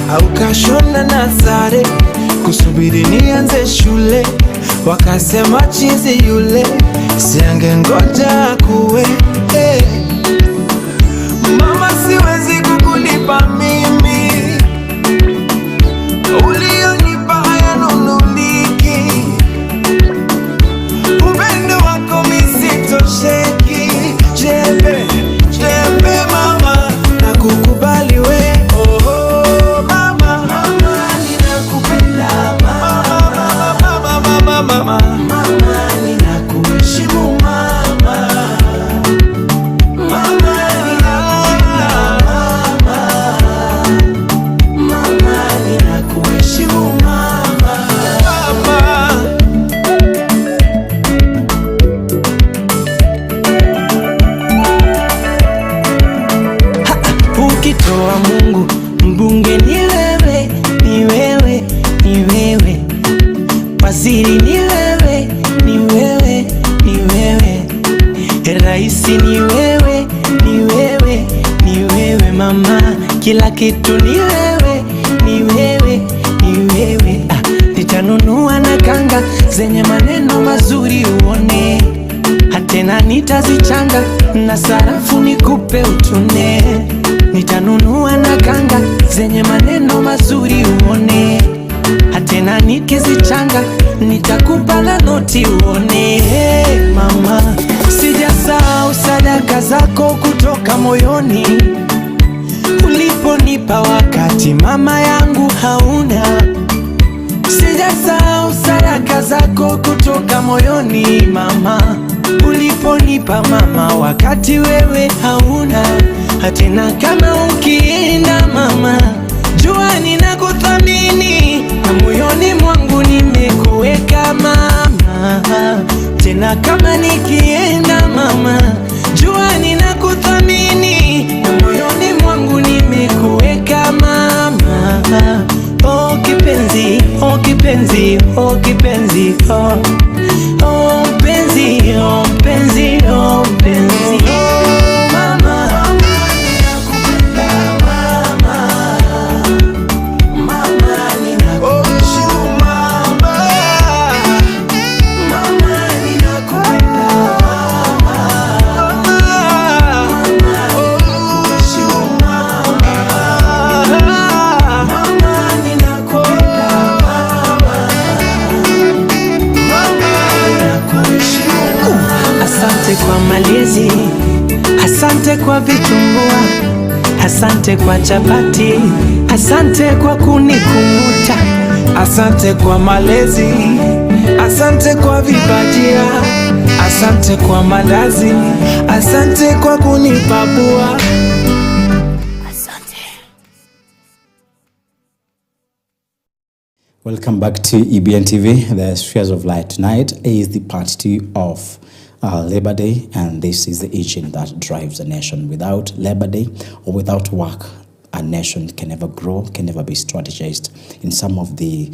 au kashona na sare kusubiri nianze shule. Wakasema chizi yule siangengoja kuwe. Mama, siwezi kukulipa mimi, ulionipa hayanunuliki. Upendo wako misitosheki. Jembe, jembe mama, nakukubali we. Oh mama, mama ninakupenda mama, mama, mama, mama, mama ninakuheshimu mama, mama ninakupenda mama, mama ninakuheshimu mama, mama. Ukitoa Mungu mbunge ni wewe, ni wewe, ni wewe. Waziri ni wewe, ni wewe, ni wewe. Raisi ni wewe, ni wewe, ni wewe mama. Kila kitu ni wewe, ni wewe, ni wewe. Nitanunua na kanga zenye maneno mazuri uone, hatena nitazichanga na sarafu nikupe utune. Nitanunua na kanga zenye maneno mazuri uone, hatena nikizichanga nitakupa na noti uone. Hey, mama, sijasahau sadaka zako kutoka moyoni, uliponipa wakati mama yangu hauna. Sijasahau sadaka zako kutoka moyoni mama, uliponipa mama wakati wewe hauna. Hatena kama ukienda mama, jua ninakuthamini na moyoni mwangu nimekuweka mama. Tena kama nikienda mama, jua ninakuthamini na moyoni mwangu nimekuweka mama. Oh kipenzi, oh kipenzi, oh kipenzi, oh oh penzi, oh penzi, oh penzi, mama. Asante kwa malezi, asante kwa vitumbua, asante kwa chapati, asante kwa kunikumbuta. Asante kwa malezi, asante kwa vibajia, asante kwa malazi, asante kwa kunipapua. Welcome back to EBN TV. The Spheres of Light tonight is the part 2 of Labor Day, and this is the engine that drives a nation. Without Labor Day or without work, a nation can never grow, can never be strategized in some of the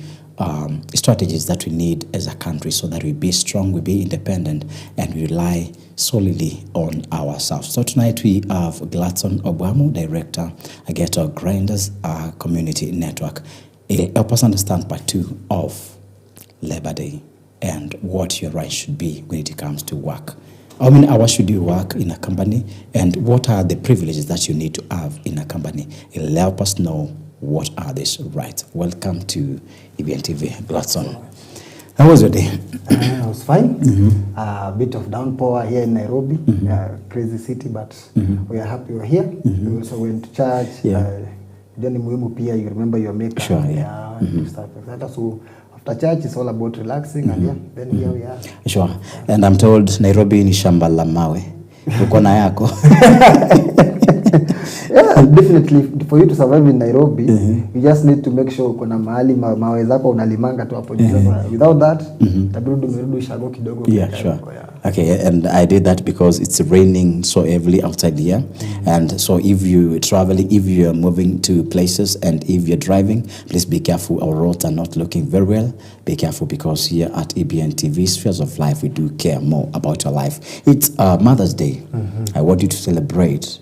strategies that we need as a country, so that we be strong, we be independent, and we rely solely on ourselves. So tonight we have Gladson Obwamo, Director, Ghetto Grinders Community Network. Help us understand part 2 of Labor Day and what your rights should be when it comes to work. How many hours should you work in a company, and what are the privileges that you need to have in a company? It'll help us know what are these rights. Welcome to EBN TV, Gladson. How was your day? I was fine. A bit of downpour here in Nairobi, crazy city, but we are happy we're here. We also went to church. Then you remember your makeup. Sure, Stuff like that. So after church, it's all about relaxing, and then here we are. Sure. And I'm told Nairobi ni shamba la mawe. Uko na yako. Yeah, definitely. For you to survive in Nairobi, you just need to make sure kuna mahali mawe zako unalimanga tu hapo juu. Without that, tabudu umerudi shago kidogo. Yeah, sure. Okay, and I did that because it's raining so heavily outside here. And so if you traveling, if you're moving to places, and if you're driving, please be careful. Our roads are not looking very well. Be careful, because here at EBN TV, Spheres of Life, we do care more about your life. It's Mother's Day. I want you to celebrate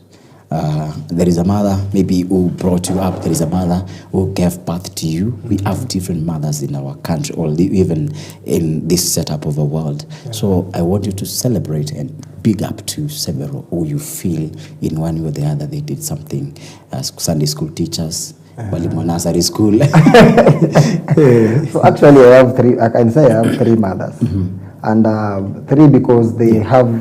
There is a mother maybe who brought you up. There is a mother who gave birth to you. We have different mothers in our country, or even in this setup of the world. So I want you to celebrate and big up to several who you feel in one way or the other they did something. As Sunday school teachers, walimu nursery school. So actually I have three. I can say I have three mothers. And three because they have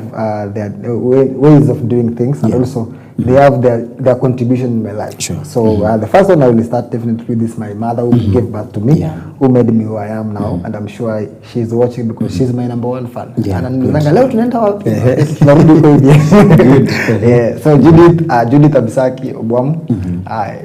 their ways of doing things, and also they have their contribution in my life. Sure. So the first one I will start definitely with is my mother who gave birth to me, who made me who I am now, and I'm sure she's watching because she's my number one fan. And leo tunaenda wapi? Tunarudi kwa hivi. So Judith Abisaki Obwamu,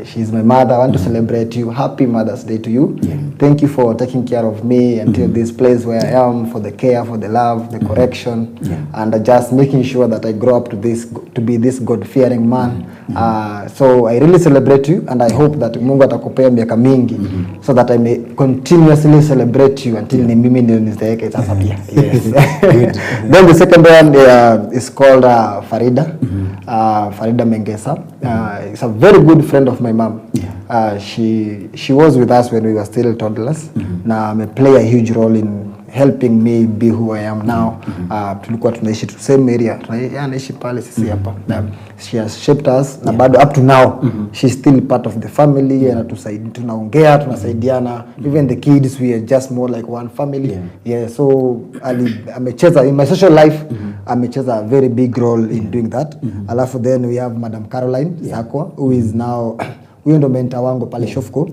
she's my mother. I want to celebrate you. Happy Mother's Day to you. Thank you for taking care of me until this place where I am, for the care, for the love, the correction, and just making sure that I grow up to be this God-fearing man. So I really celebrate you, and I hope that Mungu atakupea miaka mingi so that I may continuously celebrate you until ni mimi ndio nizeeke sasa pia. Yes. Then the second one is called Farida. Farida Mengesa. Is a very good friend of my mom. She was with us when we were still toddlers. Na may play a huge role in helping me be who I am now. Tulikuwa tunaishi to same area. Tunaishi pale sisi hapa. She has shaped us, na bado up to now she's still part of the family, and tunaongea, tunasaidiana. Even the kids, we are just more like one family. So amecheza in my social life, amecheza a very big role in doing that. Alafu then we have Madam Caroline Sakwa, who is now huyo ndo mentor wangu pale Shofco.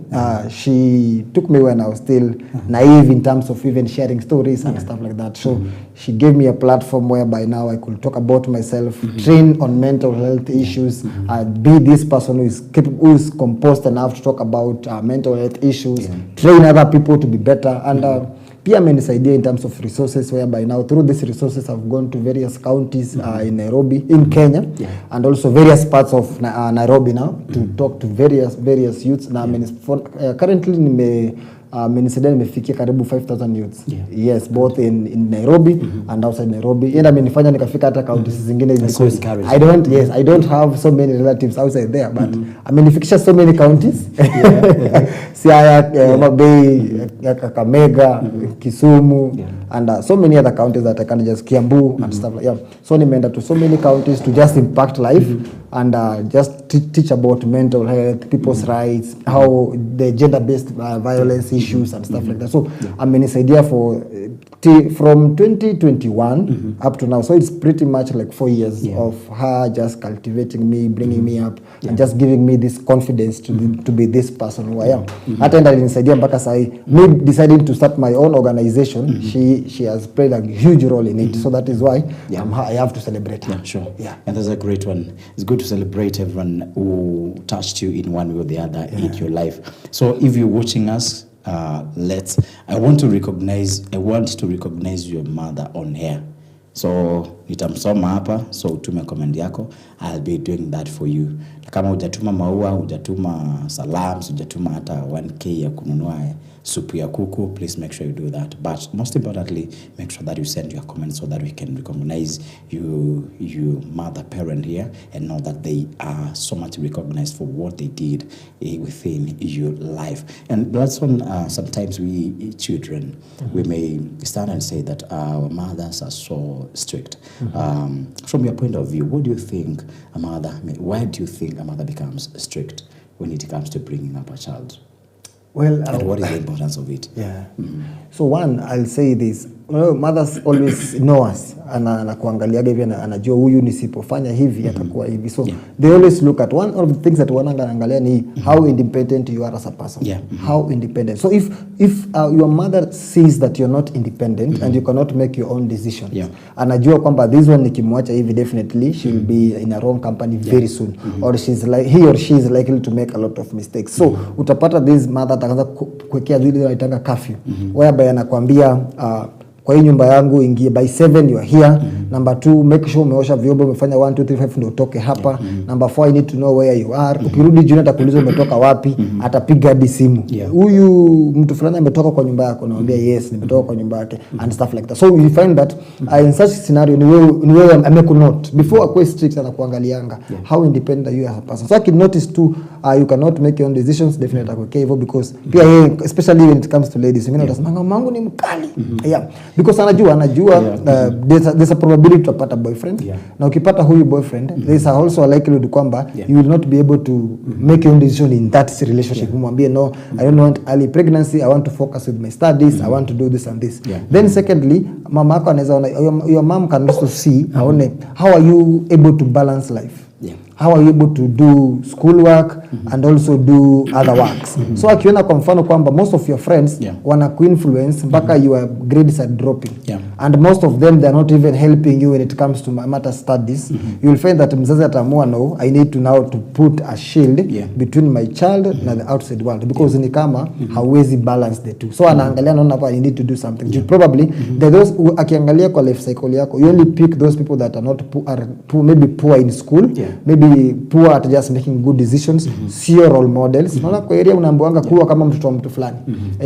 She took me when I was still naive in terms of even sharing stories and stuff like that. So she gave me a platform whereby now I could talk about myself, train on mental health issues, be this person who is composed enough to talk about mental health issues, train other people to be better, and pia amenisaidia in terms of resources, whereby now through these resources I've gone to various counties in Nairobi, in Kenya, and also various parts of Nairobi now to talk to various youths. Na currently amenisaidia nimefikia karibu 5,000 youths. Yes, both in Nairobi and outside Nairobi. And amenifanya nikafika hata counties zingine because I don't have so many relatives outside there, but amenifikisha so many counties. Siaya, Mabei, Kakamega, Kisumu, and so many other counties that I can just Kiambu and stuff like that. So nimeenda to so many counties to just impact life and just teach about mental health, people's rights, how the gender-based violence issues and stuff like that. So amenisaidia from 2021 up to now. So it's pretty much like 4 years of her just cultivating me, bringing me up, and just giving me this confidence to be this person who I am. Hata enda nisaidia mpaka sahi, me deciding to start my own organization, she has played a huge role in it. So that is why I have to celebrate her. Sure. And that's a great one. It's good to celebrate everyone who touched you in one way or the other in your life. So if you're watching us, I want to recognize your mother on air. So nitamsoma hapa, so utume comment yako. I'll be doing that for you. Kama hujatuma maua, hujatuma salams, hujatuma hata 1k ya kununua supu ya kuku, please make sure you do that. But most importantly, make sure that you send your comments so that we can recognize you mother parent here, and know that they are so much recognized for what they did within your life. And that's when sometimes we children, we may stand and say that our mothers are so strict. From your point of view, what do you think why do you think a mother becomes strict when it comes to bringing up a child? Well, and what is the importance of it? So one, I'll say this. Mothers always know us. Anakuangaliaga hivi, anajua huyu nisipofanya hivi atakuwa hivi. So they always look at one of the things that wanaangalia ni how independent you are as a person. How independent. So if your mother sees that you're not independent and you cannot make your own decisions, anajua kwamba this one nikimwacha hivi, definitely she will be in a wrong company very soon, or he or she is likely to make a lot of mistakes. So utapata this mother ataanza kuwekea zile wanaitanga curfew, whereby anakuambia kwa hii nyumba yangu ingie by 7 you are here. Number 2, make sure umeosha vyombo, umefanya 1 2 3 5 ndio utoke hapa. Number 4, I need to know where you are. Ukirudi jioni atakuuliza umetoka wapi, atapiga hadi simu. Huyu mtu fulani ametoka kwa nyumba yako, naambia yes nimetoka kwa nyumba yake and stuff like that. So you find that in such scenario ni wewe amekunote before akwe strict anakuangalianga how independent are you as a person. So I can notice too you cannot make your own decisions, definitely okay hivyo, because pia yeye especially when it comes to ladies wengine watasema mamangu ni mkali. Because anajua there's a probability utapata boyfriend. Na ukipata huyu boyfriend there's also a likelihood kwamba you will not be able to make your own decision in that relationship. Mwambie no, I don't want early pregnancy, I want to focus with my studies, I want to do this and this. Then secondly, mama yako anaweza ona, your mom can also see aone how are you able to balance life. How are you able to do schoolwork and also do other works? So akiona kwa mfano kwamba most of your friends wana ku-influence mpaka your grades are dropping. And most of them they are not even helping you when it comes to matter studies. You will find that mzazi ataamua no, I need to now to put a shield between my child and the outside world, because ni kama hawezi balance the two. So anaangalia naona hapa I need to do something. Probably those akiangalia kwa life cycle yako, you only pick those people that are not poor, maybe poor in school, maybe poor at just making good decisions, sio role models. Unaona kwa area unaambiwanga kuwa kama mtoto wa mtu fulani.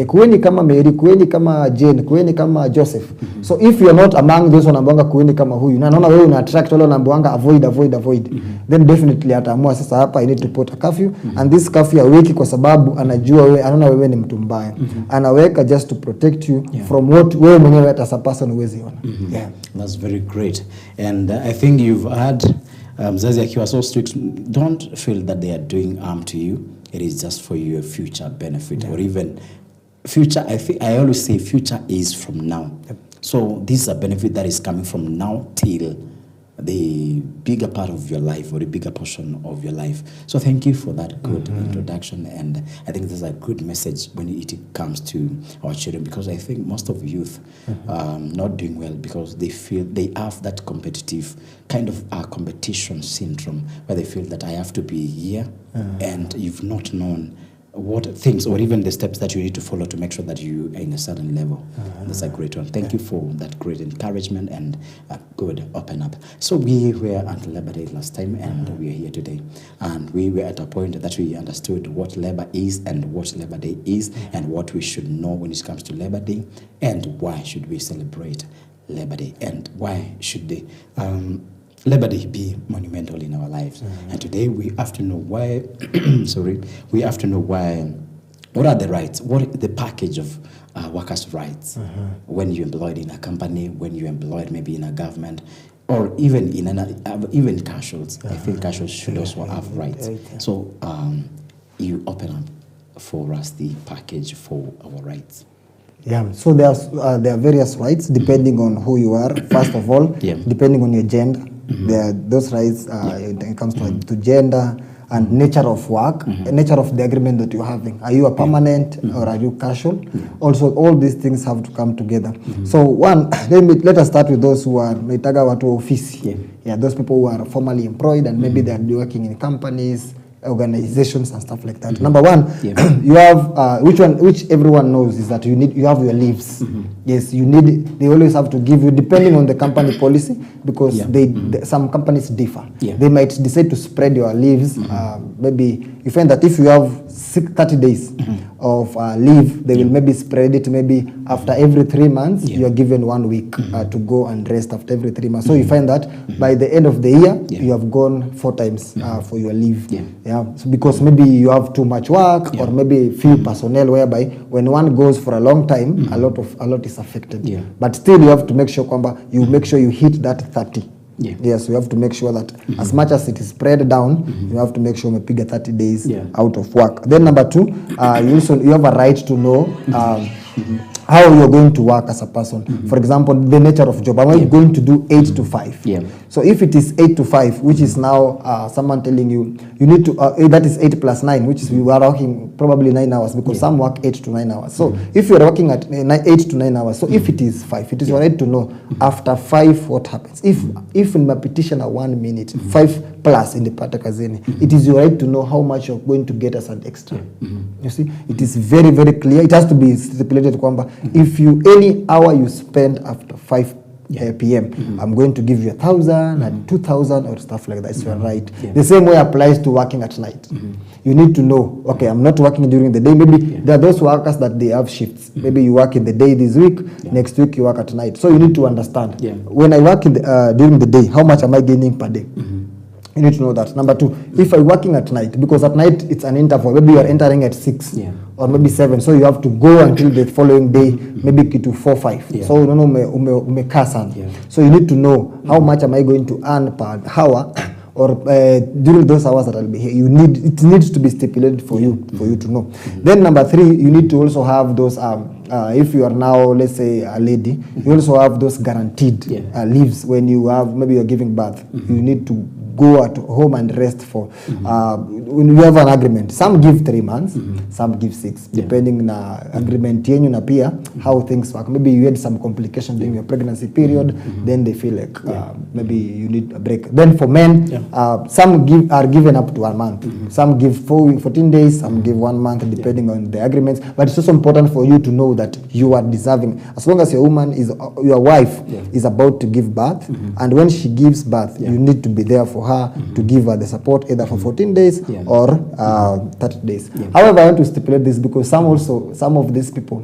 Kuweni kama Mary, kuweni kama Jane, kuweni kama Joseph. So if you are not among those wanaambiwanga kuweni kama huyu, na naona wewe una attract wale wanaambiwanga avoid, then definitely ataamua sasa hapa I need to put a curfew, and this curfew aweki kwa sababu anajua wewe, anaona wewe ni mtu mbaya. Anaweka just to protect you from what wewe mwenyewe as a person huwezi ona. That's very great. And I think you've had mzazi akiwa so strict, don't feel that they are doing harm to you. It is just for your future benefit, or even future. I always say future is from now. So this is a benefit that is coming from now till the bigger part of your life, or the bigger portion of your life. So thank you for that good introduction, and I think this is a good message when it comes to our children, because I think most of youth not doing well because they feel they have that competitive kind of competition syndrome, where they feel that I have to be here, and you've not known what things or even the steps that you need to follow to make sure that you are in a certain level. That's a great one. Thank you for that great encouragement and a good open up. So we were at Labor Day last time, and we are here today, and we were at a point that we understood what labor is and what Labor Day is, and what we should know when it comes to Labor Day, and why should we celebrate Labor Day, and why should they Labor Day be monumental in our lives. And today we have to know why we have to know why, what are the rights, what the package of workers' rights when you're employed in a company, when you're employed maybe in a government, or even in even casuals. I think casuals should also have rights. So you open up for us the package for our rights. So there are various rights depending on who you are. First of all, depending on your gender. There are those rights when it comes to gender and nature of work, nature of the agreement that you're having. Are you a permanent or are you casual? Also, all these things have to come together. So one, let us start with those who are naitaga watu ofisi. Those people who are formally employed and maybe they are working in companies, organizations and stuff like that. Number one, you have which everyone knows is that you have your leaves. Yes, they always have to give you, depending on the company policy, because some companies differ. They might decide to spread your leaves. Maybe you find that if you have 30 days of leave, they will maybe spread it. Maybe after every 3 months, you are given 1 week to go and rest after every 3 months. So you find that by the end of the year, you have gone 4 times for your leave. So because maybe you have too much work, or maybe few personnel, whereby when one goes for a long time, a lot is affected. But still, you have to make sure you make sure you hit that 30. Yes, you have to make sure that as much as it is spread down, you have to make sure you pick 30 days out of work. Then number 2, you have a right to know how you're going to work as a person. For example, the nature of job. Am I going to do 8 to 5? So if it is 8 to 5, which is now someone telling you need to, that is 8 plus 9, which is we are working probably 9 hours, because some work 8 to 9 hours. So if you are working at 8 to 9 hours, so if it is 5, it is your right to know after 5 what happens. If in my petition are 1 minute, 5 plus in the pata kazini, it is your right to know how much you're going to get as an extra. You see, it is very, very clear. It has to be stipulated kwamba if you any hour you spend after 5 p.m. I'm going to give you 1,000 and 2,000 or stuff like that. So you're right. The same way applies to working at night. You need to know, okay, I'm not working during the day. Maybe there are those workers that they have shifts. Maybe you work in the day this week, next week you work at night. So you need to understand, when I work in the, during the day, how much am I gaining per day? You need to know that. Number 2, if I'm working at night, because at night it's an interval, maybe you are entering at 6 or maybe 7, so you have to go until the following day, maybe to 4, 5. So you know, so you need to know how much am I going to earn per hour, or during those hours that I'll be here. It needs to be stipulated for you to know. Then number 3, you need to also have those if you are now, let's say, a lady, you also have those guaranteed leaves when you have, maybe you're giving birth. You need to go at home and rest for when you have an agreement. Some give 3 months, some give 6, depending na agreement yenyu na pia how things work. Maybe you had some complication during your pregnancy period, then they feel like maybe you need a break. Then for men, some are given up to 1 month. Some give 14 days, some give 1 month, depending on the agreements. But it's also important for you to know that you are deserving. As long as your woman is, your wife is about to give birth, and when she gives birth, you need to be there for her to give her the support either for 14 days or 30 days. However, I want to stipulate this because some of these people,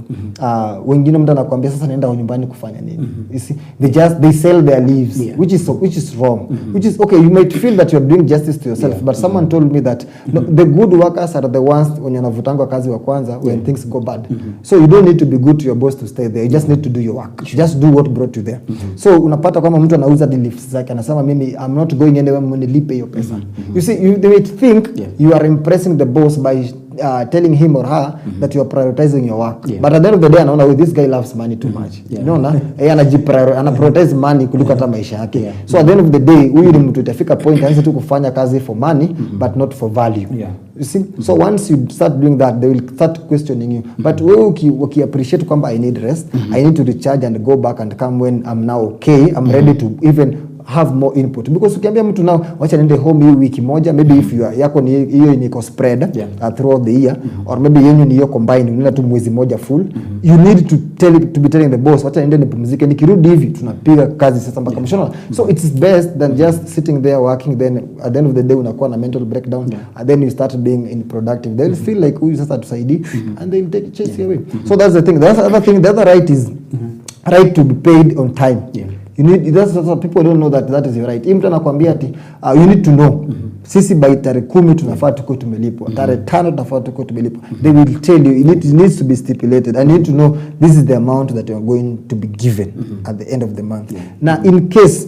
wengine mtu anakuambia sasa naenda nyumbani kufanya nini? You see, they sell their leaves, which is wrong. Which is okay, you might feel that you're doing justice to yourself, but someone told me that the good workers are the ones when yanavutangwa kazi wa kwanza when things go bad. So you don't need to be good to your boss to stay there. You just need to do your work. Just do what brought you there. So unapata kama mtu anauza leaves zake anasema mimi I'm not going anywhere, nilipe hiyo pesa. You see, they may think you are impressing the boss by telling him or her that you are prioritizing your work. But at the end of the day, anaona this guy loves money too much. You know, ana prioritize money kuliko hata maisha yake. So at the end of the day, huyu ni mtu itafika point aanze tu kufanya kazi for money but not for value. You see? So once you start doing that, they will start questioning you. But wewe uki appreciate kwamba I need rest, I need to recharge and go back and come when I'm now okay, I'm ready to even have more input, because ukiambia mtu now wacha nende home hii wiki moja, maybe if you yako ni hiyo ni spread throughout the year, or maybe yenyu ni hiyo combine unaenda tu mwezi moja full, you need to be telling the boss wacha nende nipumzike, nikirudi hivi tunapiga kazi sasa mpaka mwisho. So it's best than just sitting there working, then at the end of the day unakuwa na mental breakdown, and then you start being unproductive. They'll feel like huyu sasa tusaidii, and they'll take chase you away. So that's the thing. The other thing, the other right is right to be paid on time. You need, that's what people don't know, that is your right. Mtu anakuambia ati you need to know sisi by tarehe 10 tunafaa tuko tumelipwa, tarehe 5 tunafaa tuko tumelipwa. They will tell you it needs to be stipulated, and you need to know this is the amount that you are going to be given at the end of the month. Now in case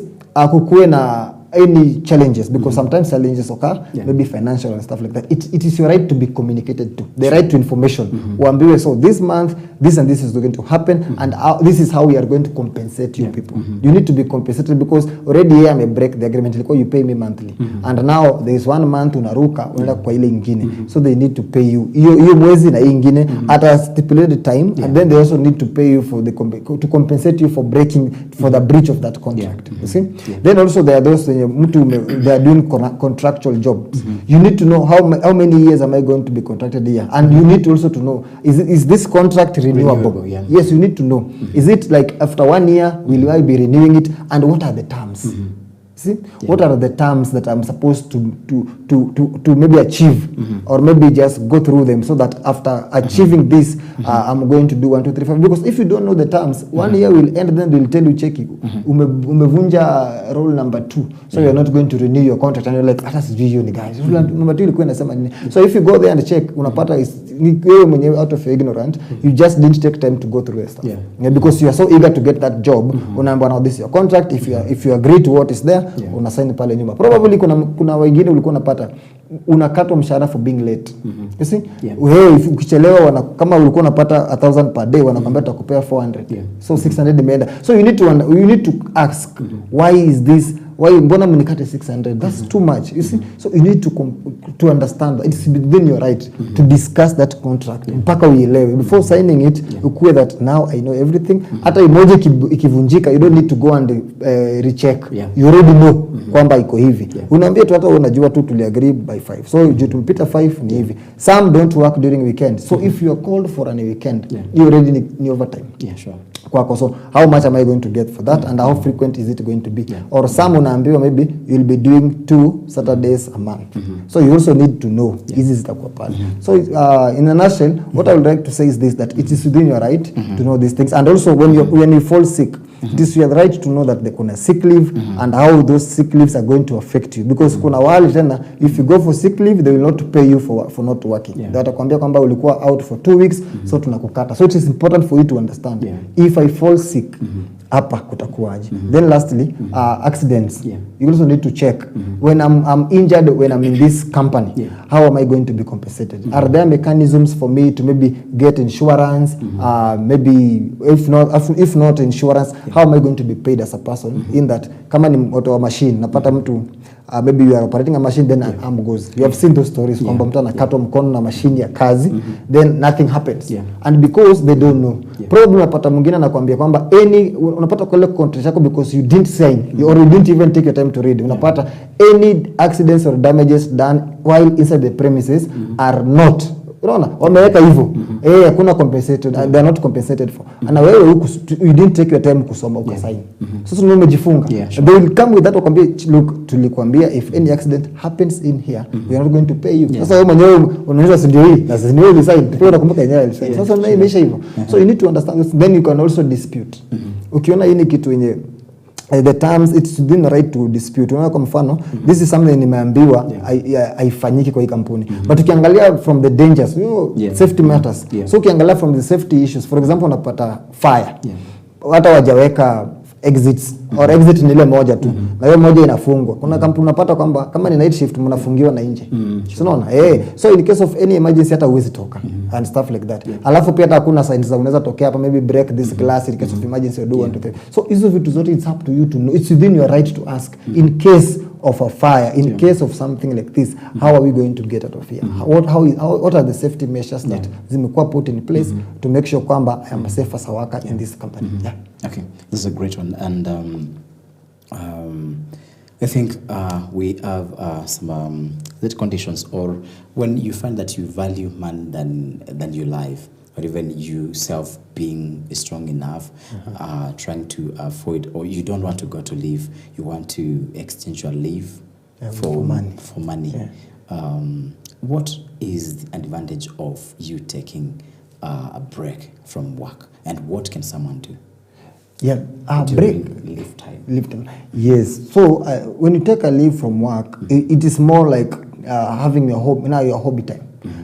kukuwe na any challenges, because sometimes challenges occur, maybe financial and stuff like that, it is your right to be communicated to, the right to information. Uambiwe, so this month this and this is going to happen, and this is how we are going to compensate you people. You need to be compensated, because already here I may break the agreement, like, you pay me monthly, and now there is 1 month unaruka unaenda kwa ile ingine, so they need to pay you hiyo mwezi na ingine at a stipulated time, and then they also need to pay you for to compensate you for the breach of that contract. You see, then also there are those they are doing contractual jobs. You need to know how many years am I going to be contracted here, and you need to also to know is this contract renewable? Yes, you need to know. Is it like after 1 year will I be renewing it, and what are the terms? See, what are the terms that I'm supposed to maybe achieve, or maybe just go through them, so that after achieving this, I'm going to do 1, 2, 3, 5. Because if you don't know the terms, 1 year will end, then they'll tell you, check umevunja rule number 2, so you're not going to renew your contract, and you're like, hata sijui hiyo ni guys, rule number 2 ilikuwa inasema nini? So if you go there and check, unapata wewe mwenyewe out of ignorant, you just didn't take time to go through your stuff. Because you are so eager to get that job, unaambiwa now this is your contract, if you agree to what is there, unasign pale nyuma. Probably kuna wengine ulikuwa unapata unakatwa mshahara for being late. You see? Wewe ukichelewa kama ulikuwa unapata 1,000 per day, wanakwambia tutakupea 400. So 600 imeenda. So you need to ask, why is this why mbona mnikate 600? That's too much, you see. So you need to understand that it's within your right to discuss that contract mpaka uielewe before signing it. Ukue that now I know everything. Hata emoji ikivunjika, you don't need to go and recheck. You already know kwamba iko hivi. Unaambia tu hata unajua tu tuliagree by 5, so you tumpita 5 ni hivi. Some don't work during weekend, so if you are called for an weekend, you already need overtime. Sure. Kwako, so how much am I going to get for that, and how frequent is it going to be? Or some unaambiwa maybe you'll be doing 2 Saturdays a month, so you also need to know hizi zitakuwa pale. So in a nutshell, what I would like to say is this, that it is within your right to know these things, and also when you fall sick, it is your right to know that there kuna sick leave and how those sick leaves are going to affect you, because kuna wale tena if you go for sick leave they will not pay you for not working. They watakwambia kwamba ulikuwa out for 2 weeks, so tunakukata. So it is important for you to understand if I fall sick hapa kutakuwaje. Then lastly, accidents. You also need to check when I'm injured, when I'm in this company, how am I going to be compensated? Are there mechanisms for me to maybe get insurance? Maybe if not insurance, how am I going to be paid as a person? In that kama ni moto wa machine napata mtu maybe you are operating a machine, then an arm goes. You have seen those stories kwamba mtu anakatwa mkono na machine ya kazi, then nothing happens, and because they don't know. Probably unapata mwingine anakuambia kwamba unapata kule contract yako because you didn't sign, you or you didn't even take your time to read. Unapata any accidents or damages done while inside the premises are not, unaona wameweka hivyo hakuna compensated, they are not compensated for. Na wewe huku you didn't take your time kusoma ukasign. Sasa ndio umejifunga. They will come with that, wakwambia look, tulikwambia if any accident happens in here we are not going to pay you. Sasa wewe mwenyewe unaanza ndio hii na sasa ndio design pia unakumbuka yenyewe. Sasa na imeisha hivyo. So you need to understand this, then you can also dispute. Ukiona hii ni kitu yenye the terms, it's within the right to dispute. Unaona kwa mfano this is something nimeambiwa haifanyiki kwa hii kampuni, but ukiangalia from the dangers, safety matters. So ukiangalia from the safety issues, for example unapata fire, hata wajaweka exits or exit ni ile moja tu na hiyo moja inafungwa. Kuna kampuni unapata kwamba kama ni night shift mnafungiwa na nje, unaona so in case of any emergency hata uwezi toka and stuff like that. Alafu pia hata hakuna signs za unaweza tokea hapa, maybe break this glass in case of emergency or do 1 2 3. So hizo vitu zote it's up to you to know, it's within your right to ask in case of a fire, in case of something like this, how are we going to get out of here? What are the safety measures that zimekuwa put in place to make sure kwamba I am safe as a worker in this company? Okay, this is a great one, and I think we have some conditions, or when you find that you value money than your life, or even you self being strong enough, trying to avoid, or you don't want to go to leave, you want to exchange your leave for money. What is the advantage of you taking a break from work, and what can someone do? Break leave time. Yes. So when you take a leave from work, it is more like having your hobby time.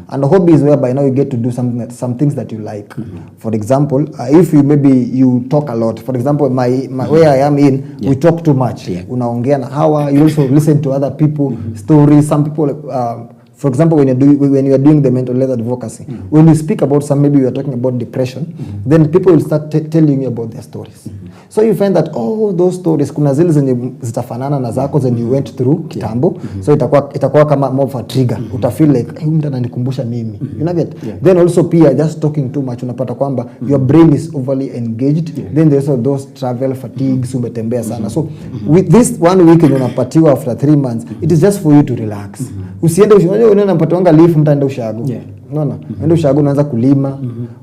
And a hobby is whereby now you get to do some things that you like. For example, if you talk a lot. For example, my where I am in, we talk too much. Unaongea na hawa, you also listen to other people stories. Some people for example, when you are doing the mental health advocacy, when you speak about maybe you are talking about depression, then people will start telling you about their stories. So you find that those stories kuna zile zenye zitafanana na zako zenye you went through kitambo. So itakuwa kama more of a trigger. Uta feel like huyu mtu ananikumbusha mimi. You know get? Then also pia just talking too much unapata kwamba your brain is overly engaged. Then there's also those travel fatigues, umetembea sana. So with this 1 week unapatiwa after 3 months, it is just for you to relax. Usiende unaona mpatwanga leave mtaenda ushago. Unaona? Unaenda ushago unaanza kulima,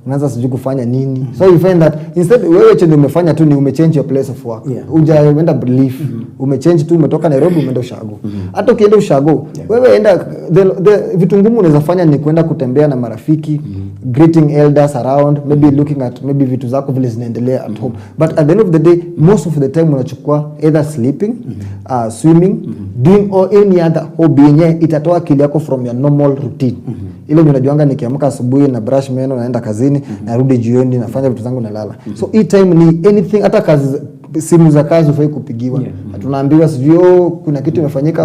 unaanza sijui kufanya nini. So you find that instead wewe chenye umefanya tu ni umechange your place of work. Ujaenda leave, umechange tu, umetoka Nairobi umeenda ushago. Hata ukienda ushago, wewe enda the vitu ngumu unaweza fanya ni kwenda kutembea na marafiki, greeting elders around, maybe looking at maybe vitu zako vile zinaendelea at home. But at the end of the day, most of the time unachukua either sleeping, swimming, doing or any other hobby yenye itatoa akili yako from your normal routine. Ile unajuanga nikiamka asubuhi na brush meno naenda kazini, narudi jioni nafanya vitu zangu nalala. So hii time ni anything, hata kazi, simu za kazi ufai kupigiwa. Tunaambiwa sijui kuna kitu imefanyika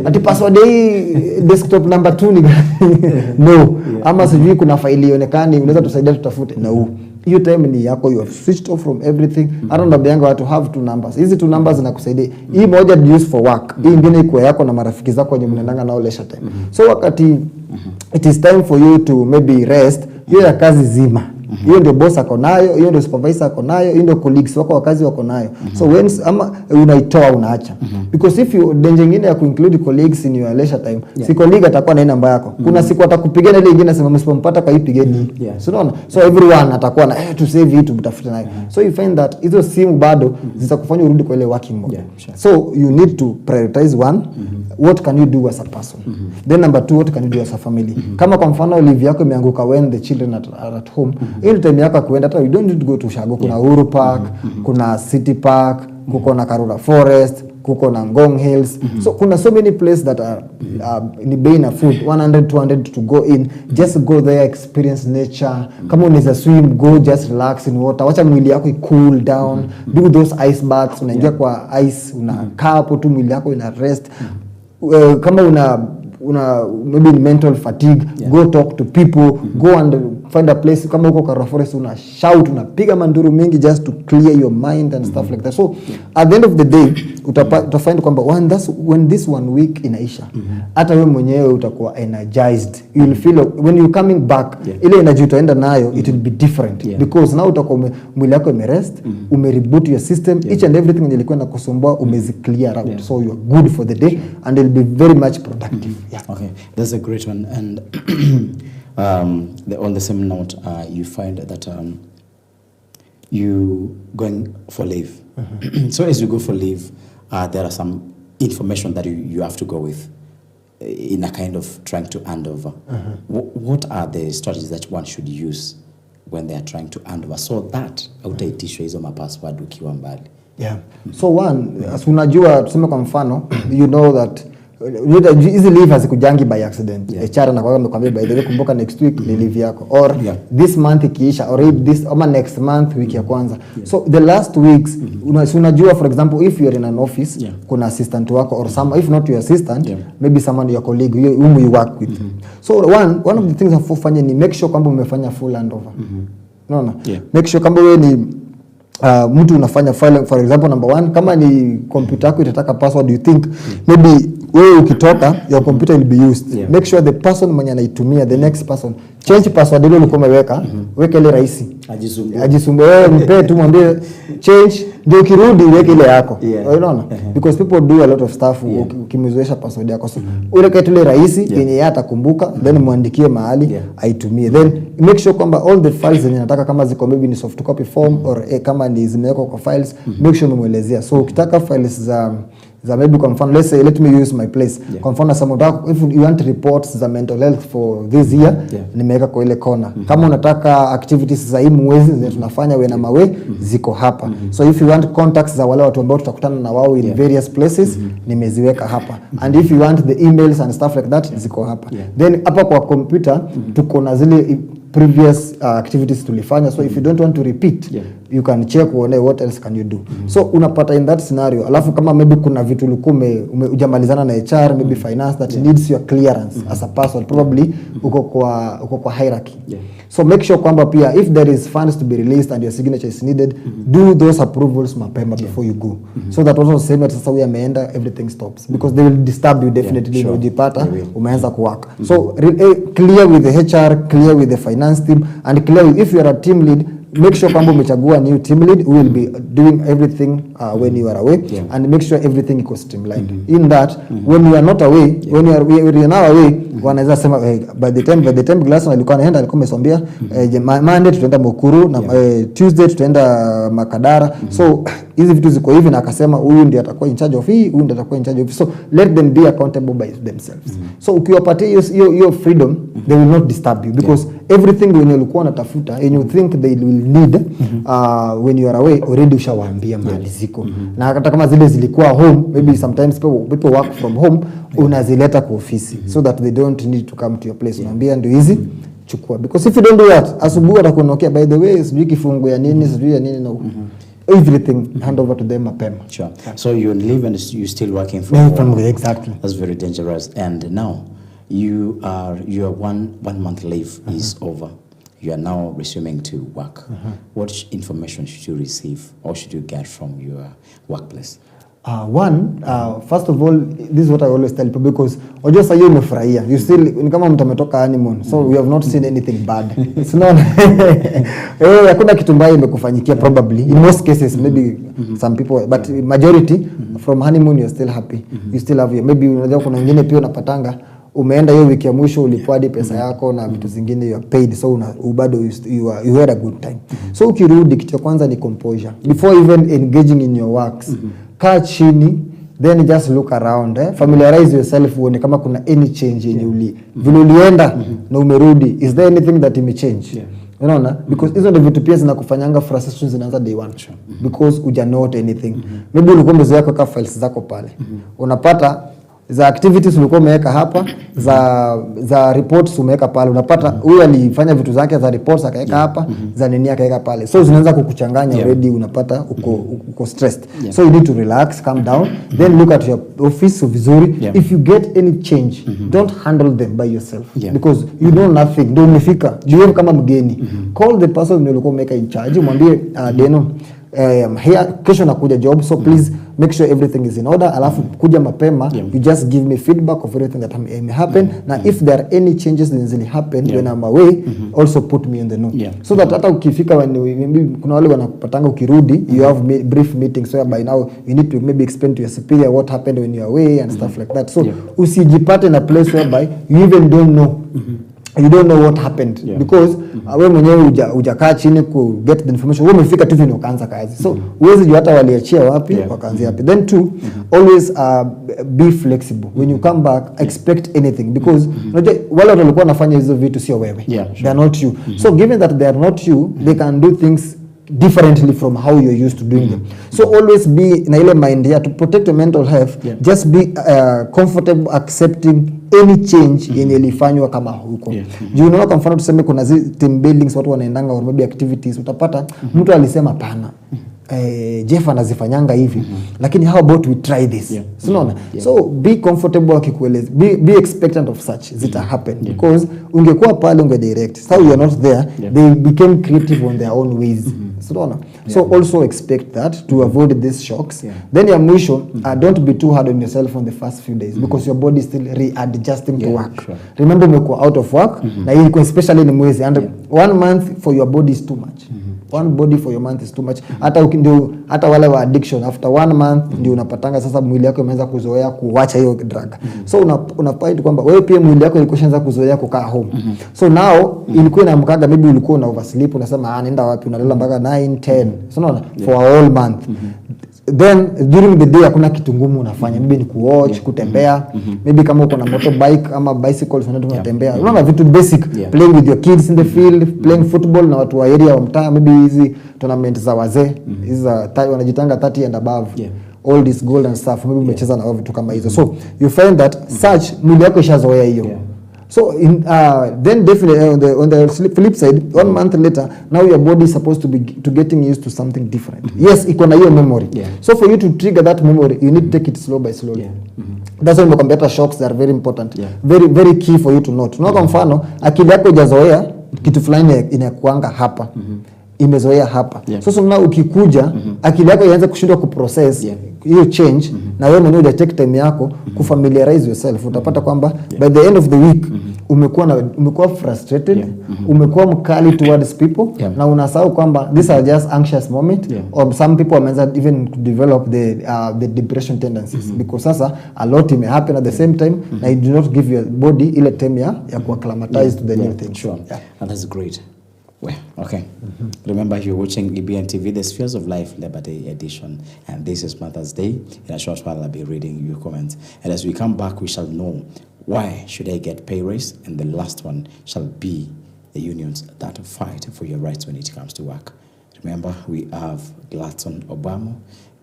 ati password hii desktop number 2 ni no. Ama sijui kuna faili ionekani, unaweza tusaidia tutafute. No. hiyo time ni yako, you have switched off from everything. Hata ndabianga watu have 2 numbers. Hizi 2 numbers zinakusaidia. Hii moja ni use for work, hii nyingine iko yako na marafiki zako wenye mnaendanga nao leisure time. So wakati it is time for you to maybe rest, hiyo ya kazi zima, hiyo ndio boss ako nayo, hiyo ndio supervisor ako nayo, hiyo ndio colleagues wako wa kazi wako nayo. So when ama unaitoa unaacha, because if you danger nyingine ya kuinclude colleagues in your leisure time, si colleague atakuwa na namba yako, kuna siku atakupigana ile nyingine, sema msipompata kwa hii pigeni. So unaona, so everyone atakuwa na to save it, mtafuta nayo. So you find that hizo simu bado zitakufanya urudi kwa ile working mode. So you need to prioritize one, what can you do as a person, then number 2, what can you do as a family. Kama kwa mfano leave yako imeanguka when the children are at home, ile time yako kuenda, hata you don't need to go to Shago, kuna Uhuru Park, kuna City Park, kuko na Karura Forest, kuko na Ngong Hills. So kuna so many places that are ni bei na food 100-200 to go in, just go there, experience nature. Kama unaweza swim, go just relax in water, wacha mwili yako cool down, do those ice baths, unaingia kwa ice, unakaa hapo tu, mwili yako ina rest. Kama una maybe mental fatigue, go talk to people, go and find a place. Kama uko Karura Forest, una shout, unapiga manduru mingi just to clear your mind and stuff like that. So at the end of the day utafind kwamba when this 1 week inaisha, hata wewe mwenyewe utakuwa energized, you will feel when you coming back, ile energy utaenda nayo, it will be different, because now utakuwa mwili wako imerest, umereboot your system, each and everything ilikuwa inakusumbua umeziclear out, so you are good for the day and you'll be very much productive. Okay, that's a great one. And on the same note, you find that you going for leave. So as you go for leave, there are some information that you have to go with in a kind of trying to hand over. What are the strategies that one should use when they are trying to hand over, so that hautaitishwa hizo mapassword ukiwa mbali? So one, as unajua tuseme kwa mfano, you know that easy leave hazikujangi by accident. HR na kwa amekwambia by the way, kumbuka next week ni leave yako, or this month ikiisha, or this ama next month wiki ya kwanza. So the last weeks unajua, for example, if you are in an office, kuna assistant wako, or some, if not your assistant, maybe someone your colleague whom you work with. So one of the things afanye ni make sure kwamba umefanya full handover. Unaona? Make sure kwamba wewe ni mtu unafanya file, for example number 1, kama ni computer yako itataka password, you think maybe wewe ukitoka your computer will be used, make sure the person mwenye anaitumia, the next person, change password ile ulikuwa umeweka, weka ile rahisi, ajisumbue wewe, mpe tu mwambie change, ndio ukirudi weke ile yako. Unaona, because people do a lot of stuff ukimzoesha password yako, so weka ile rahisi yenye yeye atakumbuka, then muandikie mahali aitumie, then make sure kwamba all the files zenye nataka, kama ziko maybe ni soft copy form, or kama ni zimewekwa kwa files, make sure umemuelezea. So ukitaka files za maybe kwa mfano, let's say, let me use my place. Kwa mfano some if you want reports za mental health for this year, nimeweka kwa ile corner. Kama unataka activities za hii mwezi zenye tunafanya we na mawe, ziko hapa. So if you want contacts za wale watu ambao tutakutana na wao in various places, nimeziweka hapa. And if you want the emails and stuff like that, ziko hapa. Then hapa kwa computer tuko na zile previous activities tulifanya, so if you don't want to repeat, you can check uone what else can you do. So unapata in that scenario, alafu kama maybe kuna vitu ulikuwa hujamalizana na HR, maybe finance, that needs your clearance as a person, probably uko kwa hierarchy. So make sure kwamba pia if there is funds to be released and your signature is needed, do those approvals mapema before you go, so that also same sasa we ameenda, everything stops, because they will disturb you definitely, ujipata umeanza kuwaka. So clear with the HR, clear with the finance team, and clear if you are a team lead, make sure kwamba umechagua new team lead who will be doing everything when you are away, and make sure everything is streamlined. In that when you are not away, when you are now away, wanaweza sema by the time Glass alikuwa anaenda, alikuwa amesombia Monday tutaenda Mukuru na Tuesday tutaenda Makadara. So hizi vitu ziko hivi, na akasema huyu ndiye atakuwa in charge of hii, huyu ndiye atakuwa in charge of. So let them be accountable by themselves. So ukiwapatia hiyo freedom, they will not disturb you, because everything when you ulikuwa unatafuta and you think they will need when you are away, already ushawaambia mali ziko. Na hata kama zile zilikuwa home, maybe sometimes people work from home, unazileta kwa ofisi, so that they don't need to come to your place. Unaambia ndio hizi chukua, because if you don't do that, asubuhi atakunokia, by the way sijui kifungu ya nini, sijui ya nini, no, everything hand over to them mapema. Sure. So you live and you still working from home. Exactly. That's very dangerous. And now your one month leave is over. you are now resuming to work. What information should you receive or should you get from your workplace? First of all, this is what I always tell people, because unajua sasa hiyo umefurahia, you still ni kama mtu ametoka honeymoon, so we have not seen anything bad. It's not hakuna kitu mbaya imekufanyikia probably in most cases, maybe some people, but majority from honeymoon you're still happy. You still have maybe unajua kuna wengine pia unapatanga umeenda hiyo wiki ya mwisho ulipwadi pesa yako na vitu zingine you are paid, so bado you had a good time. So ukirudi, kitu cha kwanza ni composure before even engaging in your works. Kaa chini, then just look around, familiarize yourself, uone kama kuna any change yenye vile ulienda na umerudi, is there anything that imechange? Unaona, because hizo ndio vitu pia zinakufanyanga frustrations zinaanza day one, because uja note anything. Maybe ulikuwa umezoea kuweka files zako pale, unapata za activities ulikuwa umeweka hapa, za reports umeweka pale, unapata huyu alifanya vitu zake za reports akaweka hapa, za nini akaweka pale, so zinaanza kukuchanganya already, unapata uko stressed. So you need to relax, calm down, then look at your office vizuri. If you get any change, don't handle them by yourself, because you know nothing. Ndio umefika, jiwe kama mgeni, call the person ulikuwa umeweka in charge, mwambie Deno, here kesho nakuja job, so please make sure everything is in order, alafu kuja mapema, you just give me feedback of everything that may happen, na if there are any changes that will happen when I'm away, also put me in the know, so that hata ukifika when kuna wale wanapatanga ukirudi, you have brief meetings, so by now you need to maybe explain to your superior what happened when you're away and stuff like that, so usijipate in a place whereby you even don't know you don't know what happened, because wewe mwenyewe hujakaa chini ku get the information, wewe umefika tu vile ukaanza kazi, so uwezi jua hata waliachia wapi wakaanzia wapi. Then two, always be flexible when you come back, expect anything, because unajua wale walikuwa wanafanya hizo vitu sio wewe, they are not you, so given that they are not you, they can do things differently from how you're used to doing them. So always be na ile mind to protect your mental health, just be comfortable accepting any change yenye ilifanywa kama huko. Juu unaona, kwa mfano tuseme kuna team buildings watu wanaendanga or maybe activities, utapata mtu alisema pana Jeff anazifanyanga hivi, lakini how about we try this? Unaona? So be comfortable akikueleza, be expectant of such zita happen, because ungekuwa pale unge direct, so you are not there, they became creative on their own ways. Unaona? So also expect that to avoid these shocks. Then ya mwisho, don't be too hard on yourself on the first few days, because your body is still readjusting to work. Remember umekuwa out of work, na hii especially in mwezi, and 1 month for your body is too much. One body for your month is too much. Hata wale wa addiction, after 1 month ndio unapatanga sasa mwili wako umeanza kuzoea kuacha hiyo drug. So unafind kwamba wewe pia mwili wako ilikuwa ishaanza kuzoea kukaa home. So now ilikuwa inamkaga, maybe ulikuwa una oversleep, unasema nenda wapi, unalala mpaka 9 10, so unaona, for a whole month. Then during the day hakuna kitu ngumu unafanya, maybe ni kuwatch, kutembea, maybe kama uko na motorbike ama bicycles unatembea, unaona vitu basic, playing with your kids in the field, playing football na watu wa area wa mtaa, maybe hizi tournament za wazee, hizi wanajitanga 30 and above, all this gold and stuff, maybe umecheza na vitu kama hizo. So you find that such mwili wako ishazoea hiyo. So then definitely on the flip side, 1 month later, now your body is supposed to getting used to something different. Yes, iko na hiyo memory. So for you to trigger that memory, you need to take it slow by slow. That's why computer shocks are very important. Very very key for you to note. Kwa mfano, akili yako ijazoea kitu fulani inakuanga hapa. Imezoea hapa. So now ukikuja, akili yako ianze kushindwa kuprocess hiyo change, na wewe mwenyewe take time yako kufamiliarize yourself, utapata kwamba by the end of the week umekuwa frustrated, umekuwa mkali towards people, na unasahau kwamba these are just anxious moment, or some people wameanza even to develop the depression tendencies, because sasa a lot may happen at the same time, na you do not give your body ile time ya kuacclimatize to the new thing. And that's great. Well, okay. Remember, you're watching EBN TV, the Spheres of Life Labor Day edition, and this is Mother's Day. In a short while, I'll be reading your comments. And as we come back, we shall know why should I get pay raise, and the last one shall be the unions that fight for your rights when it comes to work. Remember, we have Gladson Obama,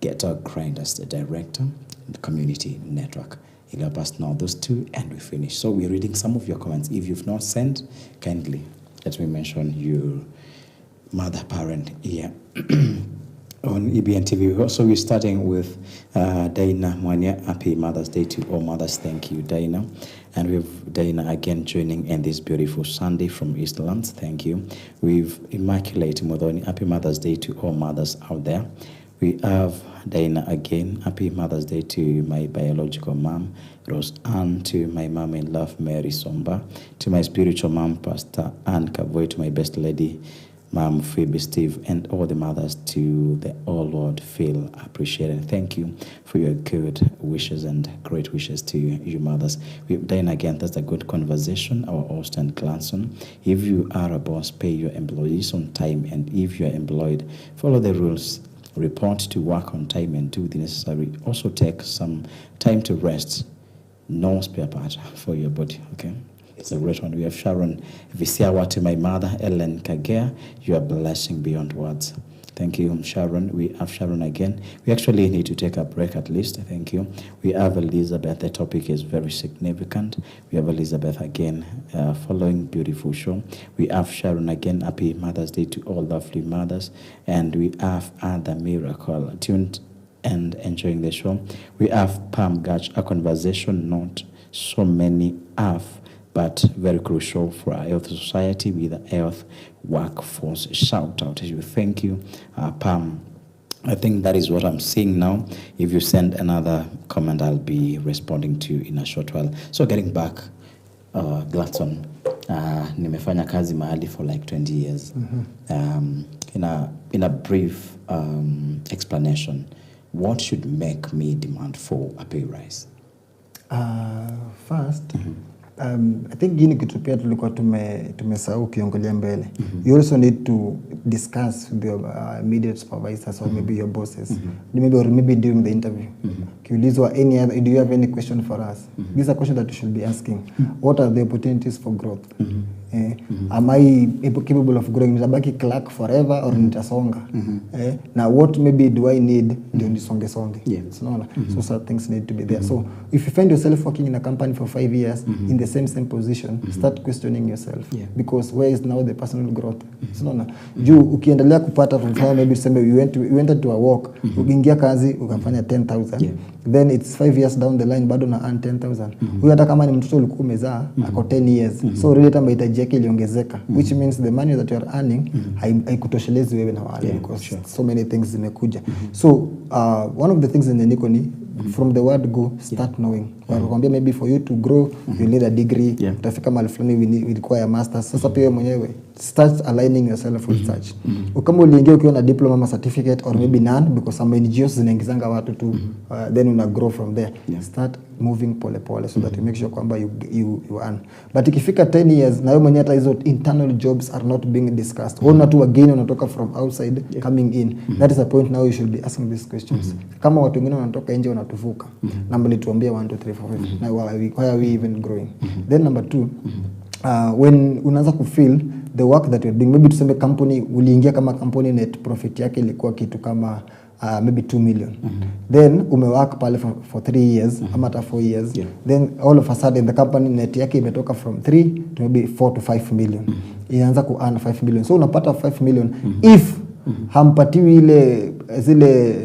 Getter Grinders, the director, and the community network. He'll help us know those two, and we finish. So we're reading some of your comments. If you've not sent, kindly let me mention your mother, parent here on EBN TV. So we're starting with Dana Mwanya. Happy Mother's Day to all mothers. Thank you, Dana. And we've Dana again joining in this beautiful Sunday from Eastlands. Thank you. We've Immaculate Modoni. Happy Mother's Day to all mothers out there. We have Dana again. Happy Mother's Day to my biological mom, Rose Ann, to my mom-in-law, Mary Somba, to my spiritual mom, Pastor Ann Kavoy, to my best lady, Mom Phoebe Steve, and all the mothers to the all Lord feel appreciated. Thank you for your good wishes and great wishes to you mothers. Then again, that's a good conversation, our Austin Glanson. If you are a boss, pay your employees on time, and if you are employed, follow the rules. Report to work on time and do the necessary. Also take some time to rest. No spare part for your body, okay? It's a great one. We have Sharon Visiawa, to my mother, Ellen Kagea. You are blessing beyond words. Thank you, Sharon. We have Sharon again. We actually need to take a break at least. Thank you. We have Elizabeth. The topic is very significant. We have Elizabeth again, following beautiful show. We have Sharon again. Happy Mother's Day to all lovely mothers. And we have Ada Miracle tuned and enjoying the show. We have Pam Gach, a conversation not so many have, but very crucial for our health society with the health workforce. Shout out to you. Thank you, Pam. I think that is what I'm seeing now. If you send another comment, I'll be responding to you in a short while. So getting back, Gladson, nimefanya kazi mahali for like 20 years. In a brief explanation, what should make me demand for a pay rise? First, I think hii ni kitu pia tulikuwa tumesahau ukiongelea mbele. You also need to discuss with your immediate supervisors or maybe your bosses. Maybe during the interview. Kiulizwa do you have any question for us? These are questions that you should be asking. What are the opportunities for growth? Am I capable of growing? Nitabaki clerk forever or nitasonga? Now what maybe do I need ndio nisonge? So certain things need to be there. So if you find yourself working in a company for 5 years in the same position, start questioning yourself. Because where is now the personal growth? Juu ukiendelea kupata from fire, maybe you went to a work, ukiingia kazi ukafanya 10,000. Then it's 5 years down the line bado na earn 10,000. Huyo hata kama ni mtoto ulikuwa umezaa ako 10 years. So really hata mahitaji yake iliongezeka, which means the money that you are earning haikutoshelezi wewe na wale, because so many things zimekuja. So one of the things in the niko ni from the word go, start knowing. Wanakuambia maybe for you to grow you need a degree, utafika mahali fulani we require a master's. Sasa pia mwenyewe start aligning yourself with such. Kama uliingia ukiwa na diploma ama certificate or maybe none, because some NGOs zinaingizanga watu tu, then una grow from there. Start moving pole so that you make sure kwamba you earn. But ikifika 10 years na wewe mwenyewe hata hizo internal jobs are not being discussed, ona tu again unatoka from outside coming in, that is a point now you should be asking these questions. Kama watu wengine wanatoka nje wanatuvuka, namba tuambie 1 2 3 4 5, now why are we even growing? Then number 2, when unaanza kufeel the work that you're doing, maybe tuseme company uliingia kama company net profit yake ilikuwa kitu kama maybe 2 million. Then umework pale for 3 years ama hata 4 years. Then all of a sudden the company net yake imetoka from 3 to maybe 4 to 5 million. Inaanza ku earn 5 million. So unapata 5 million if hampatiwi zile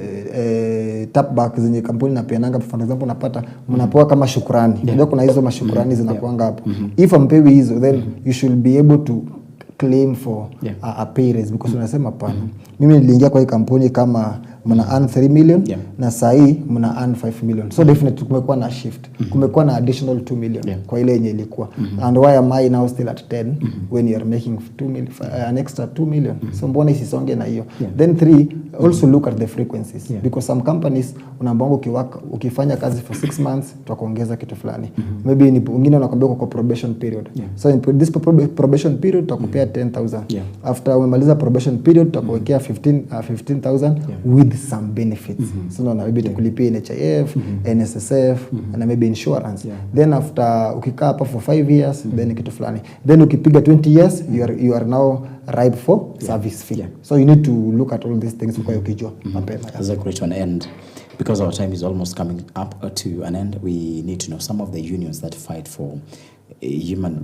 tap back zenye kampuni napeananga. For example, unapata mnapoa kama shukrani. Ndio kuna hizo mashukrani zinakuanga hapo. If ampewi hizo, then you should be able to claim for a pay raise, because unasema pana mimi niliingia kwa hii kampuni kama mna earn 3 million na sahi mna earn 5 million. So definitely kumekuwa na shift. Kumekuwa na additional 2 million kwa ile yenye ilikuwa. And why am I now still at 10 when you are making 2 million, an extra 2 million? So mbona isisonge na hiyo? Then 3, also look at the frequencies, because some companies unaambao ukifanya kazi for 6 months tutakuongeza kitu fulani. Maybe wengine wanakuambia kwa probation period. So in this probation period tutakupea 10,000. After umemaliza probation period tutakuwekea 15,000 with some benefits. So no, maybe tukulipia NHIF, NSSF, and maybe insurance. Then after ukikaa hapa for 5 years, then kitu fulani. Then ukipiga 20 years, you are now ripe for service fee. So you need to look at all these things kwa ukijua mapema. That's a great one. And because our time is almost coming up to an end, we need to know some of the unions that fight for human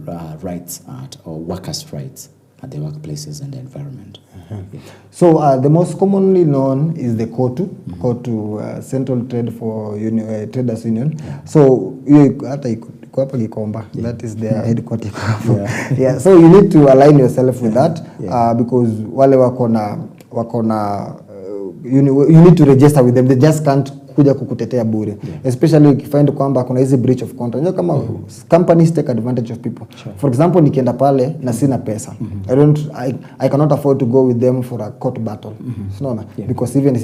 rights or workers' rights at the workplaces and the environment. So the most commonly known is the COTU, Central Trade for Traders Union. So hata iko hapa Gikomba. That is their headquarters. Yeah, so you need to align yourself with that because wale wako na you need to register with them. They just can't kuja kukutetea bure, especially ukifind kwamba kuna hizi breach of contract. Unajua kama companies take advantage of people. For example, nikienda pale na sina pesa, I cannot afford to go with them for a court battle. Unaona? Because even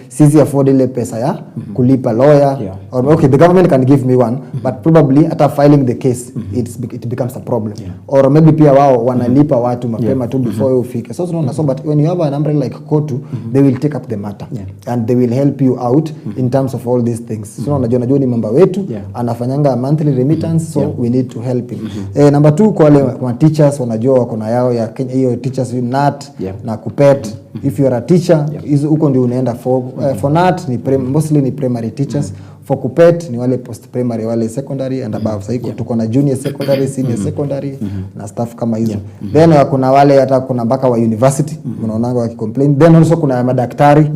sisi afford ile pesa ya kulipa lawyer, or okay, the government can give me one, but probably after filing the case it becomes a problem. Or maybe pia wao wanalipa watu mapema tu before ufike. So unaona, so but when you have an umbrella like court, they will take up the matter and they will help you out in terms of all these things. So unajua ni member wetu anafanyanga monthly remittance, so we need to help him. Number 2, kwa wale kwa teachers wanajua wako na yao ya Kenya, hiyo teachers NAT na kupet. If you are a teacher, huko ndio unaenda for NAT ni mostly ni primary teachers. For kupet ni wale post primary, wale secondary and above. Sasa tuko na junior secondary, senior secondary na staff kama hizo. Then kuna wale hata kuna mpaka wa university mnaonanga wakicomplain. Then also kuna madaktari,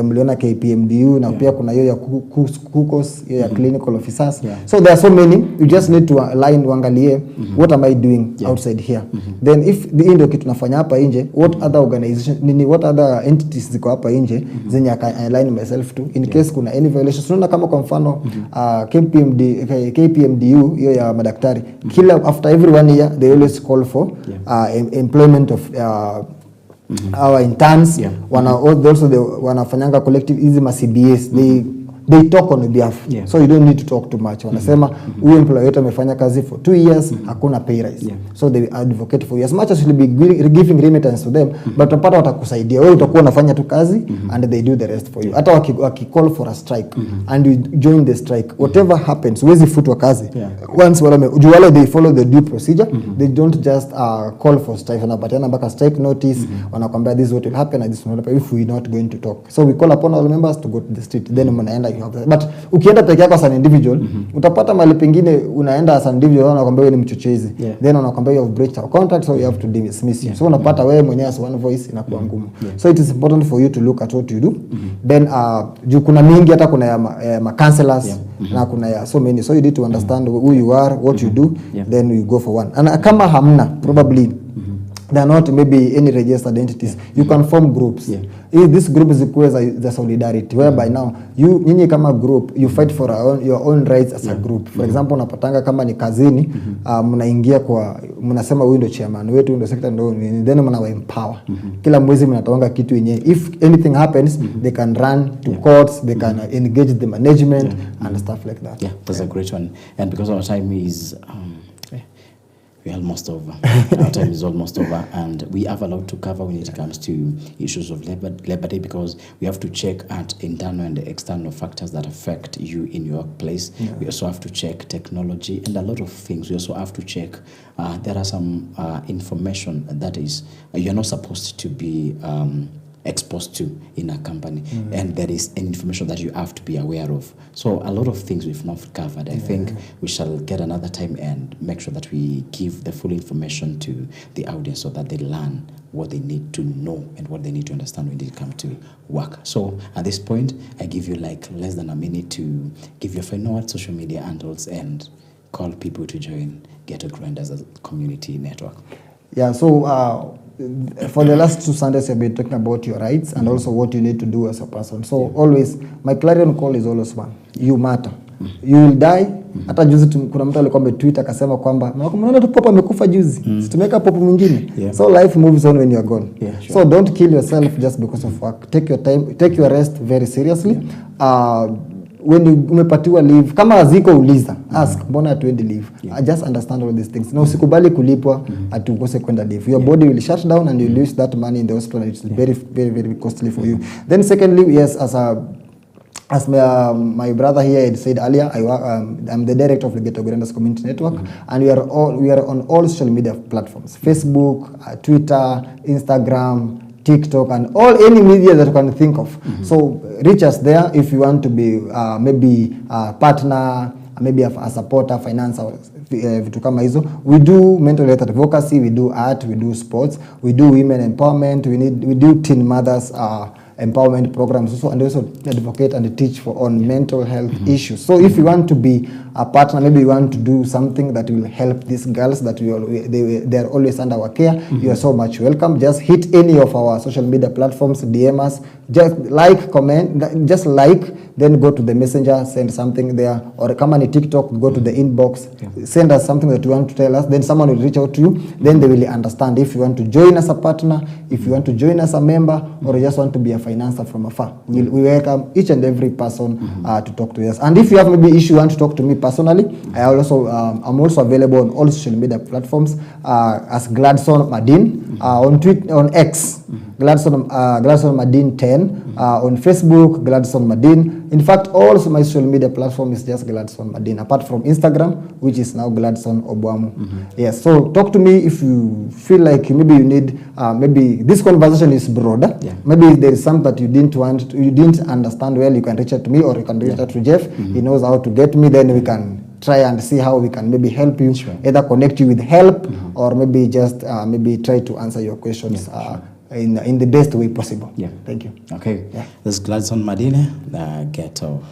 mliona KPMDU na pia kuna hiyo ya KUKOS, hiyo ya clinical officers. So there are so many, you just need to align, uangalie what am I doing outside here. Then if the ndio kitu tunafanya hapa nje, what other organization what other entities ziko hapa nje zenye I align myself to in case kuna any violations. Tunaona kama kwa mfano KPMDU hiyo ya madaktari, kila after every 1 year they always call for employment of our interns. Wanafanyanga collective easy ma CBAs, they talk on behalf. So you don't need to talk too much. Wanasema huyu employee wetu amefanya kazi for 2 years, hakuna pay rise. So they advocate for you as much as you'll be giving remittance to them, but utapata watakusaidia. Wewe utakuwa unafanya tu kazi and they do the rest for you. Hata waki-call for a strike and you join the strike, whatever happens, huwezi futwa kazi. Once wale they follow the due procedure, they don't just call for strike. Wanapatiana mpaka strike notice, wanakwambia this is what will happen and this will happen if we not going to talk. So we call upon all members to go to the street, then mnaenda. But ukienda peke yako as an individual, utapata mali pengine unaenda as an individual wanakuambia wewe ni mchochezi, then wanakuambia you have breached our contract, so you have to dismiss you. So unapata wewe mwenyewe as one voice inakuwa ngumu. So it is important for you to look at what you do. Then juu kuna mingi, hata kuna ya counselors na kuna ya so many, so you need to understand who you are, what you do, then you go for one. And kama hamna, probably they are not maybe any registered entities, you can form groups. If this group is the solidarity, whereby now nyinyi kama group you fight for your own rights as a group. For example, unapatanga kama ni kazini, mnaingia kwa mnasema huyu ndio chairman wetu, ndio secretary, ndio then mnawa empower. Kila mwezi mnatoanga kitu yenyewe, if anything happens they can run to courts, they can engage the management and stuff like that. That's a great one. And because our time is we're almost over. Our time is almost over, and we have a lot to cover when it comes to issues of Labor Day, because we have to check at internal and external factors that affect you in your workplace. We also have to check technology and a lot of things. We also have to check there are some information that is you're not supposed to be exposed to in a company, and there is an information that you have to be aware of. So a lot of things we've not covered. I think we shall get another time and make sure that we give the full information to the audience so that they learn what they need to know and what they need to understand when they come to work. So at this point, I give you like less than a minute to give your final social media handles and call people to join Ghetto Grinders as a community network. So for the last 2 Sundays I've been talking about your rights and also what you need to do as a person. So always my clarion call is always one: you matter. You will die. Hata juzi kuna mtu alikuwa ametweet akasema kwamba mnaona tu Papa amekufa juzi, situmeka Papa mwingine. So life moves on when you are gone. So don't kill yourself just because of work. Take your time, take your rest very seriously. When you umepatiwa leave, kama ziko uliza, ask mbona hatuendi leave. I just understand all these things. Na usikubali kulipwa ati ukose kwenda leave. Your body will shut down and you lose that money in the hospital. It's very, very, very costly for you. Then secondly, yes, as my brother here had said earlier, I'm the director of the Ghetto Grinders Community Network, and we are on all social media platforms: Facebook, Twitter, Instagram, TikTok, and any media that you can think of. So reach us there if you want to be maybe a partner, maybe a supporter, finance, vitu kama hizo. We do mental health advocacy, we do art, we do sports, we do women empowerment, we do teen mothers empowerment programs also, and also advocate and teach on mental health issues. So if you want to be a partner, maybe you want to do something that will help these girls that they are always under our care, you are so much welcome. Just hit any of our social media platforms, DM us, just like, comment, just like, then go to the messenger, send something there, or come on TikTok, go to the inbox, send us something that you want to tell us, then someone will reach out to you, then they will understand if you want to join as a partner, if you want to join as a member, or you just want to be a financer from afar. We welcome each and every person to talk to us. And if you have maybe issue you want to talk to me personally, I'm also available on all social media platforms as Gladson Madin, on Twitter, on X, Gladson Madin 10, on Facebook, Gladson Madin. In fact, all my social media platform is just Gladson Madin, apart from Instagram, which is now Gladson Obwamu. Yes, so talk to me if you feel like maybe you need, maybe this conversation is broader. Maybe there is something that you didn't understand well, you can reach out to me, or you can reach out to Jeff. He knows how to get me, then we can try and see how we can maybe help you, either connect you with help, or maybe just maybe try to answer your questions in the best way possible. Thank you. Okay. This is Gladson Madine, the Ghetto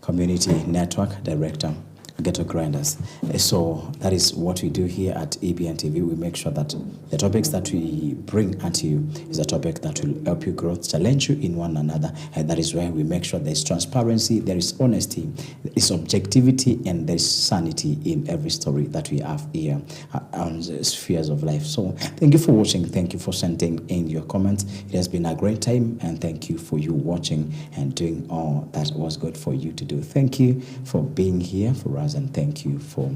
Community Network Director, Ghetto Grinders. So that is what we do here at ABN TV. We make sure that the topics that we bring at you is a topic that will help you grow, challenge you in one another, and that is why we make sure there is transparency, there is honesty, there is objectivity, and there is sanity in every story that we have here on the spheres of life. So thank you for watching. Thank you for sending in your comments. It has been a great time, and thank you for you watching and doing all that was good for you to do. Thank you for being here for us, and thank you for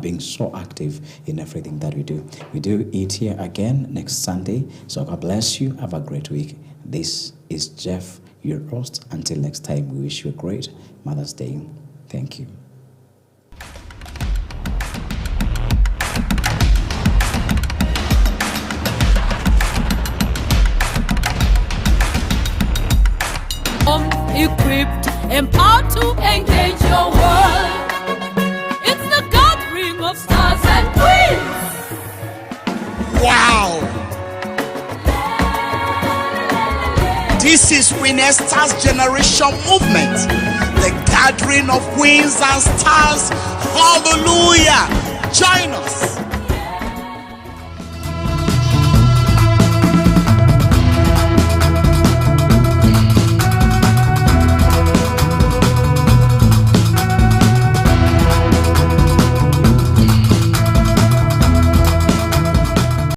being so active in everything that we do. We do it here again next Sunday. So God bless you. Have a great week. This is Jeff, your host. Until next time, we wish you a great Mother's Day. Thank you. Equipped, empowered to engage your world. It's the gathering of stars and queens. Wow! This is Winesta's Generation Movement, the gathering of queens and stars. Hallelujah! Join us.